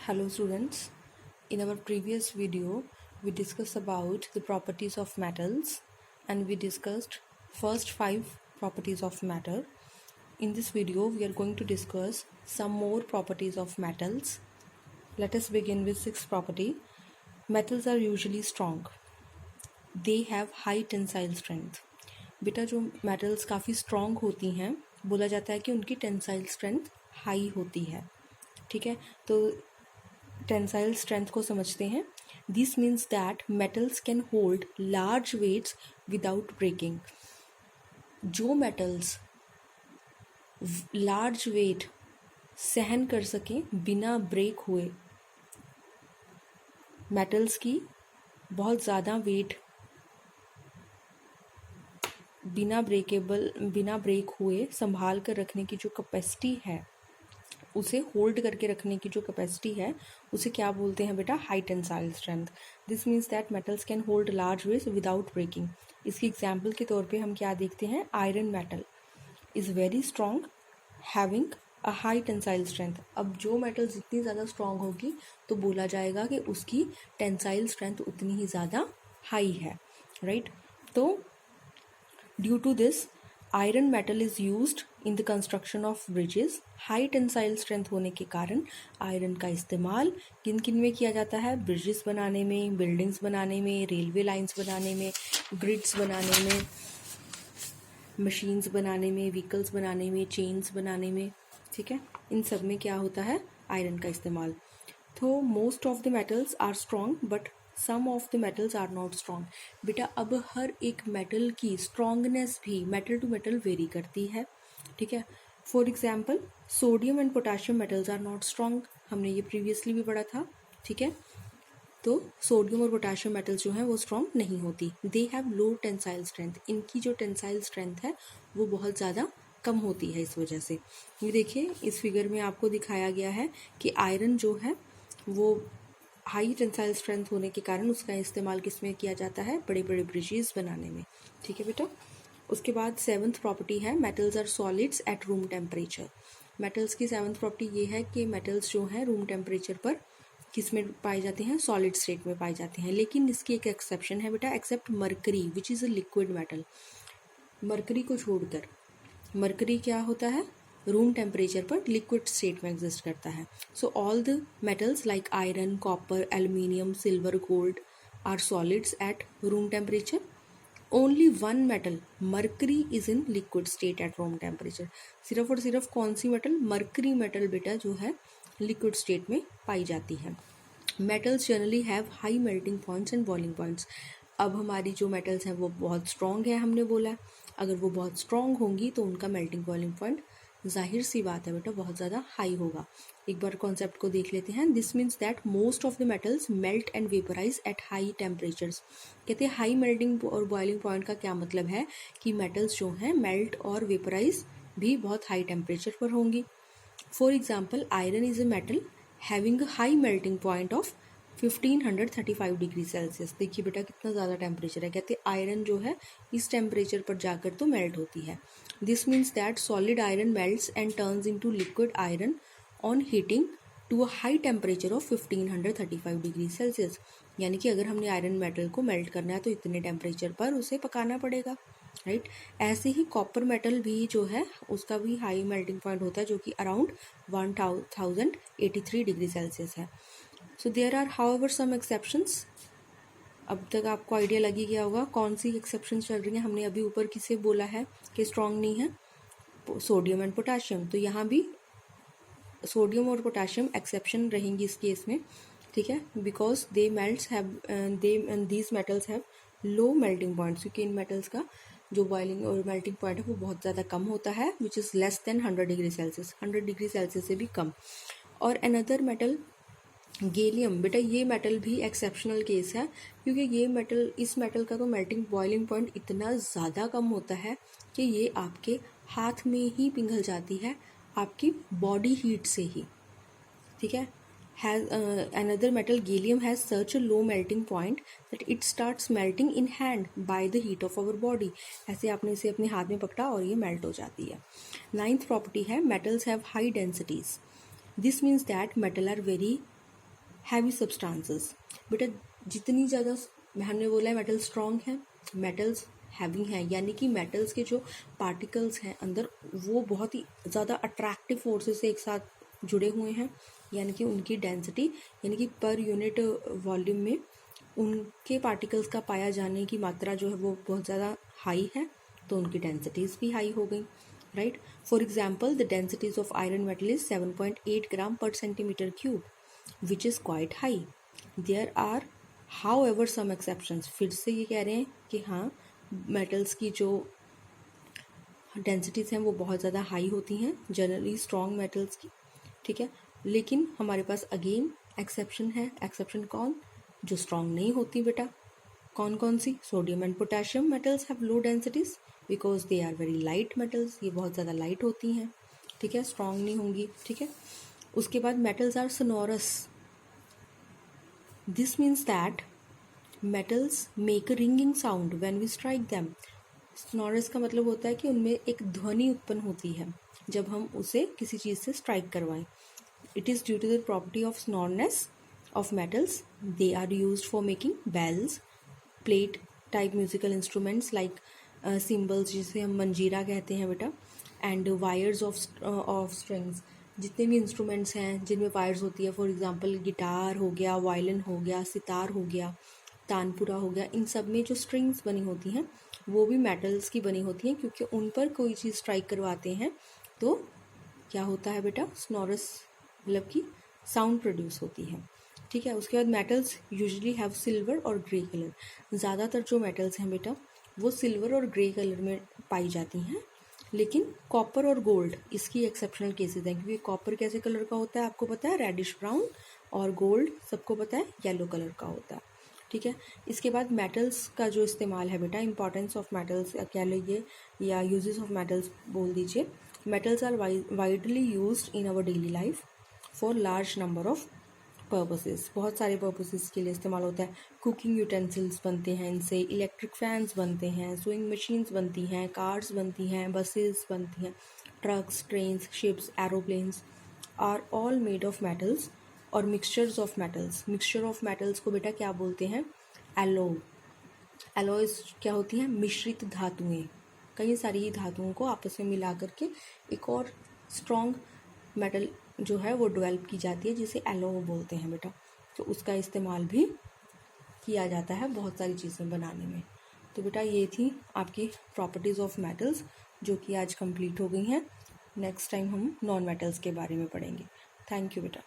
Hello students, in our previous video we discussed about the properties of metals and we discussed first 5 properties of matter. In this video we are going to discuss some more properties of metals. Let us begin with 6th property. Metals are usually strong. They have high tensile strength. बेटा जो metals काफ़ी strong होती हैं बोला जाता है कि उनकी tensile strength high होती है. ठीक है, तो टेंसाइल स्ट्रेंथ को समझते हैं. This means that metals can hold large weights without breaking. जो मेटल्स लार्ज वेट सहन कर सकें बिना ब्रेक हुए, मेटल्स की बहुत ज़्यादा वेट बिना ब्रेक हुए संभाल कर रखने की जो कैपेसिटी है, उसे होल्ड करके रखने की जो कैपेसिटी है, उसे क्या बोलते हैं बेटा? High tensile strength. This means that metals can hold large weights without breaking. इसकी एग्जाम्पल के तौर पे हम क्या देखते हैं? Iron metal is very strong having a high tensile strength. अब जो मेटल जितनी ज़्यादा स्ट्रॉन्ग होगी तो बोला जाएगा कि उसकी टेंसाइल स्ट्रेंथ उतनी ही ज़्यादा हाई है, राइट? तो due to this iron metal is used in the construction of bridges. High tensile strength होने के कारण आयरन का इस्तेमाल किन किन में किया जाता है? ब्रिजेस बनाने में, बिल्डिंग्स बनाने में, रेलवे लाइंस बनाने में, ग्रिड्स बनाने में, मशीन्स बनाने में, व्हीकल्स बनाने में, चेन्स बनाने में. ठीक है, इन सब में क्या होता है? आयरन का इस्तेमाल. तो most of the metals are strong but some of the metals are not strong. बेटा अब हर एक मेटल की स्ट्रॉन्गनेस भी मेटल टू मेटल वेरी करती है. ठीक है, for example sodium and potassium metals are not strong. हमने ये प्रीवियसली भी पढ़ा था. ठीक है, तो सोडियम और पोटाशियम मेटल्स जो हैं वो स्ट्रॉन्ग नहीं होती. They have low tensile strength. इनकी जो टेंसाइल स्ट्रेंथ है वो बहुत ज़्यादा कम होती है. इस वजह से ये देखिए इस फिगर में आपको दिखाया गया है कि आयरन जो है वो हाई टेंसाइल स्ट्रेंथ होने के कारण उसका इस्तेमाल किस में किया जाता है? बड़े बड़े ब्रिजेस बनाने में. ठीक है बेटा. उसके बाद 7th प्रॉपर्टी है metals are solids at room temperature. Metals की 7th प्रॉपर्टी ये है कि मेटल्स जो हैं रूम टेम्परेचर पर किस में पाए जाते हैं? सॉलिड स्टेट में पाए जाते हैं. लेकिन इसकी एक एक्सेप्शन है बेटा, except mercury which is a liquid metal. Mercury को छोड़कर, मरकरी क्या होता है? रूम टेम्परेचर पर लिक्विड स्टेट में एग्जिस्ट करता है. So all the metals like iron, copper, aluminium, silver, gold are solids at room temperature. Only one metal mercury is in liquid state at room temperature. सिर्फ और सिर्फ कौन सी metal? Mercury metal बेटा जो है लिक्विड स्टेट में पाई जाती है. Metals generally have high melting points and boiling points. अब हमारी जो मेटल्स हैं वो बहुत स्ट्रॉन्ग है, हमने बोला है. अगर वो बहुत स्ट्रॉन्ग होंगी तो उनका मेल्टिंग बॉइलिंग पॉइंट जाहिर सी बात है बेटा बहुत ज़्यादा हाई होगा. एक बार कॉन्सेप्ट को देख लेते हैं. This means that most of the metals melt and vaporise at high temperatures. कहते हैं हाई मेल्टिंग और बॉइलिंग पॉइंट का क्या मतलब है कि मेटल्स जो हैं मेल्ट और वेपराइज भी बहुत हाई टेम्परेचर पर होंगी. For example iron is a metal having a high melting point of 1535 degree Celsius. देखिए बेटा कितना ज़्यादा टेम्परेचर है. कहते हैं आयरन जो है इस टेम्परेचर पर जाकर तो मेल्ट होती है. This means that solid iron melts and turns into liquid iron on heating to a high temperature of 1535 degree Celsius. यानी कि अगर हमने आयरन मेटल को मेल्ट करना है तो इतने टेम्परेचर पर उसे पकाना पड़ेगा, राइट? ऐसे ही कॉपर मेटल भी जो है उसका भी हाई मेल्टिंग पॉइंट होता है जो कि अराउंड 1083 डिग्री सेल्सियस है. So there are however some exceptions. अब तक आपको आइडिया लगी गया होगा कौन सी एक्सेप्शन चल रही हैं. हमने अभी ऊपर किसे बोला है कि स्ट्रॉन्ग नहीं है? Sodium and potassium. तो यहाँ भी सोडियम और पोटाशियम एक्सेप्शन रहेंगी इस केस में. ठीक है, because they melts have these metals have low melting points. क्योंकि इन मेटल्स का जो बॉइलिंग और मेल्टिंग पॉइंट है वो बहुत ज़्यादा कम होता है which is less than 100 degree Celsius. 100 degree Celsius से भी कम. और अनदर मेटल गैलियम. बेटा ये मेटल भी एक्सेप्शनल केस है क्योंकि ये मेटल, इस मेटल का तो मेल्टिंग बॉइलिंग पॉइंट इतना ज़्यादा कम होता है कि ये आपके हाथ में ही पिघल जाती है आपकी बॉडी हीट से ही. ठीक है. Another metal gallium has such a low melting point that it starts melting in hand by the heat of our body. ऐसे आपने इसे अपने हाथ में पकड़ा और ये मेल्ट हो जाती है. 9th प्रॉपर्टी है metals have high densities. This means that metal are very heavy substances. बेटा जितनी ज़्यादा हमने बोला है मेटल स्ट्रॉन्ग है, मेटल्स हैवी हैं, यानी कि मेटल्स के जो पार्टिकल्स हैं अंदर वो बहुत ही ज़्यादा अट्रैक्टिव फोर्सेस से एक साथ जुड़े हुए हैं, यानी कि उनकी डेंसिटी यानी कि पर यूनिट वॉल्यूम में उनके पार्टिकल्स का पाया जाने की मात्रा जो है वो बहुत ज़्यादा हाई है, तो उनकी डेंसिटीज़ भी हाई हो गई, right. For example the densities of iron metal is 7.8 gram per centimetre cube which is quite high. There are however some exceptions. फिर से ये कह रहे हैं कि हाँ मेटल्स की जो डेंसिटीज़ हैं वो बहुत ज़्यादा हाई होती हैं जनरली स्ट्रॉन्ग मेटल्स की, ठीक है। लेकिन हमारे पास अगेन एक्सेप्शन है। एक्सेप्शन कौन? जो स्ट्रॉन्ग नहीं होती बेटा। कौन कौन सी? Sodium and potassium metals have low densities because they are very light metals. ये बहुत ज़्यादा लाइट होती हैं, ठीक है, स्ट्रॉन्ग नहीं होंगी, ठीक है। उसके बाद metals are sonorous. This means that metals make a ringing sound when we strike them. Sonorous का मतलब होता है कि उनमें एक ध्वनि उत्पन्न होती है जब हम उसे किसी चीज़ से स्ट्राइक करवाएं। It is due to the property of sonorousness of metals. They are used for making bells, plate type musical instruments like cymbals जिसे हम मंजीरा कहते हैं बेटा, एंड वायर्स ऑफ स्ट्रिंग्स। जितने भी इंस्ट्रूमेंट्स हैं जिनमें वायर्स होती है, फॉर एग्जांपल गिटार हो गया, वायलिन हो गया, सितार हो गया, तानपुरा हो गया, इन सब में जो स्ट्रिंग्स बनी होती हैं वो भी मेटल्स की बनी होती हैं, क्योंकि उन पर कोई चीज़ स्ट्राइक करवाते हैं तो क्या होता है बेटा? सोनोरस मतलब कि साउंड प्रोड्यूस होती है, ठीक है। उसके बाद मेटल्स यूजुअली हैव सिल्वर और ग्रे कलर। ज़्यादातर जो मेटल्स हैं बेटा वो सिल्वर और ग्रे कलर में पाई जाती हैं, लेकिन कॉपर और गोल्ड इसकी एक्सेप्शनल केसेस हैं, क्योंकि कॉपर कैसे कलर का होता है आपको पता है, रेडिश ब्राउन, और गोल्ड सबको पता है येलो कलर का होता है, ठीक है। इसके बाद मेटल्स का जो इस्तेमाल है बेटा, इंपॉर्टेंस ऑफ मेटल्स कह लीजिए या यूजेस ऑफ मेटल्स बोल दीजिए। Metals are widely used in our daily life for large number of purposes. बहुत सारे पर्पसेस के लिए इस्तेमाल होता है। कुकिंग यूटेंसिल्स बनते हैं इनसे, इलेक्ट्रिक फैंस बनते हैं, स्विंग मशीन्स बनती हैं, कार्स बनती हैं, बसेस बनती हैं, trucks, trains, ships, aeroplanes are all made of metals और mixtures of metals. Mixture of metals को बेटा क्या बोलते हैं? एलॉय। एलॉयज क्या होती हैं? मिश्रित धातुएं। कई सारी धातुओं को आपस में मिला करके एक और स्ट्रॉन्ग मेटल जो है वो डेवलप की जाती है, जिसे एलॉय बोलते हैं बेटा। तो उसका इस्तेमाल भी किया जाता है बहुत सारी चीज़ें बनाने में। तो बेटा ये थी आपकी प्रॉपर्टीज़ ऑफ मेटल्स जो कि आज कंप्लीट हो गई हैं। नेक्स्ट टाइम हम नॉन मेटल्स के बारे में पढ़ेंगे। थैंक यू बेटा।